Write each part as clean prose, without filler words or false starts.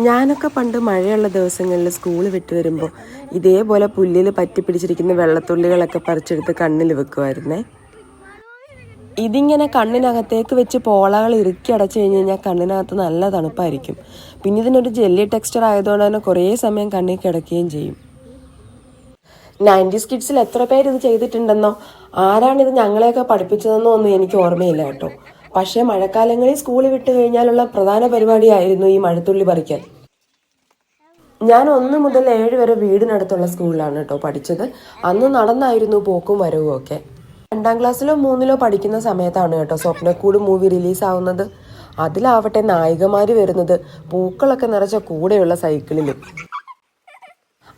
ഞാനൊക്കെ പണ്ട് മഴയുള്ള ദിവസങ്ങളിൽ സ്കൂൾ വിട്ട് വരുമ്പോൾ ഇതേപോലെ പുല്ലിൽ പറ്റിപ്പിടിച്ചിരിക്കുന്ന വെള്ളത്തുള്ളികളൊക്കെ പറിച്ചെടുത്ത് കണ്ണിൽ വെക്കുമായിരുന്നേ. ഇതിങ്ങനെ കണ്ണിനകത്തേക്ക് വെച്ച് പോളകൾ ഇറുക്കി അടച്ചു കഴിഞ്ഞ് കഴിഞ്ഞാൽ കണ്ണിനകത്ത് നല്ല തണുപ്പായിരിക്കും. പിന്നെ ഇതിനൊരു ജെല്ലി ടെക്സ്ചർ ആയതുകൊണ്ട് തന്നെ കുറേ സമയം കണ്ണിൽ കിടക്കുകയും ചെയ്യും. 90s കിഡ്സിൽ എത്ര പേര് ഇത് ചെയ്തിട്ടുണ്ടെന്നോ ആരാണിത് ഞങ്ങളെയൊക്കെ പഠിപ്പിച്ചതെന്നോ ഒന്നും എനിക്ക് ഓർമ്മയില്ല കേട്ടോ. പക്ഷേ മഴക്കാലങ്ങളിൽ സ്കൂളിൽ വിട്ട് കഴിഞ്ഞാലുള്ള പ്രധാന പരിപാടിയായിരുന്നു ഈ മഴത്തുള്ളി പറിക്കൽ. ഞാൻ 1 മുതൽ 7 വരെ വീടിനടുത്തുള്ള സ്കൂളിലാണ് കേട്ടോ പഠിച്ചത്. അന്ന് നടന്നായിരുന്നു പോക്കും വരവും ഒക്കെ. 2ാം ക്ലാസ്സിലോ 3ിലോ പഠിക്കുന്ന സമയത്താണ് കേട്ടോ സ്വപ്നക്കൂട് മൂവി റിലീസാവുന്നത്. അതിലാവട്ടെ നായികമാര് വരുന്നത് പൂക്കളൊക്കെ നിറച്ച കൂടെയുള്ള സൈക്കിളിലും.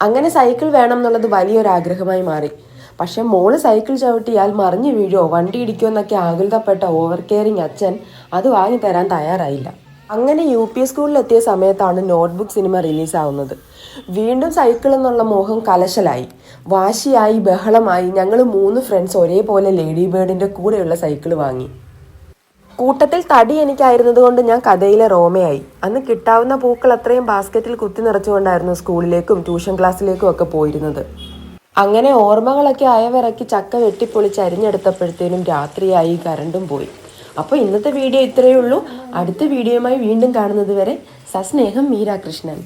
അങ്ങനെ സൈക്കിൾ വേണം എന്നുള്ളത് വലിയൊരാഗ്രഹമായി മാറി. പക്ഷെ മോള് സൈക്കിൾ ചവിട്ടിയാൽ മറിഞ്ഞു വീഴോ വണ്ടി ഇടിക്കുമോ എന്നൊക്കെ ആകുലതപ്പെട്ട ഓവർ കെയറിങ് അച്ഛൻ അത് വാങ്ങിത്തരാൻ തയ്യാറായില്ല. അങ്ങനെ UP സ്കൂളിലെത്തിയ സമയത്താണ് നോട്ട്ബുക്ക് സിനിമ റിലീസാവുന്നത്. വീണ്ടും സൈക്കിൾ എന്നുള്ള മോഹം കലശലായി, വാശിയായി, ബഹളമായി. ഞങ്ങൾ 3 ഫ്രണ്ട്സ് ഒരേപോലെ ലേഡി ബേർഡിന്റെ കൂടെയുള്ള സൈക്കിൾ വാങ്ങി. കൂട്ടത്തിൽ തടി എനിക്കായിരുന്നത് കൊണ്ട് ഞാൻ കഥയിലെ റോമയായി. അന്ന് കിട്ടാവുന്ന പൂക്കൾ അത്രയും ബാസ്ക്കറ്റിൽ കുത്തി നിറച്ചുകൊണ്ടായിരുന്നു സ്കൂളിലേക്കും ട്യൂഷൻ ക്ലാസ്സിലേക്കും ഒക്കെ പോയിരുന്നത്. അങ്ങനെ ഓർമ്മകളൊക്കെ അയവിറക്കി ചക്ക വെട്ടിപ്പൊളിച്ച് അരിഞ്ഞെടുത്തപ്പോഴത്തേനും രാത്രിയായി, കറണ്ടും പോയി. അപ്പോൾ ഇന്നത്തെ വീഡിയോ ഇത്രയേ ഉള്ളൂ. അടുത്ത വീഡിയോയുമായി വീണ്ടും കാണുന്നത് വരെ സസ്നേഹം, മീര കൃഷ്ണൻ.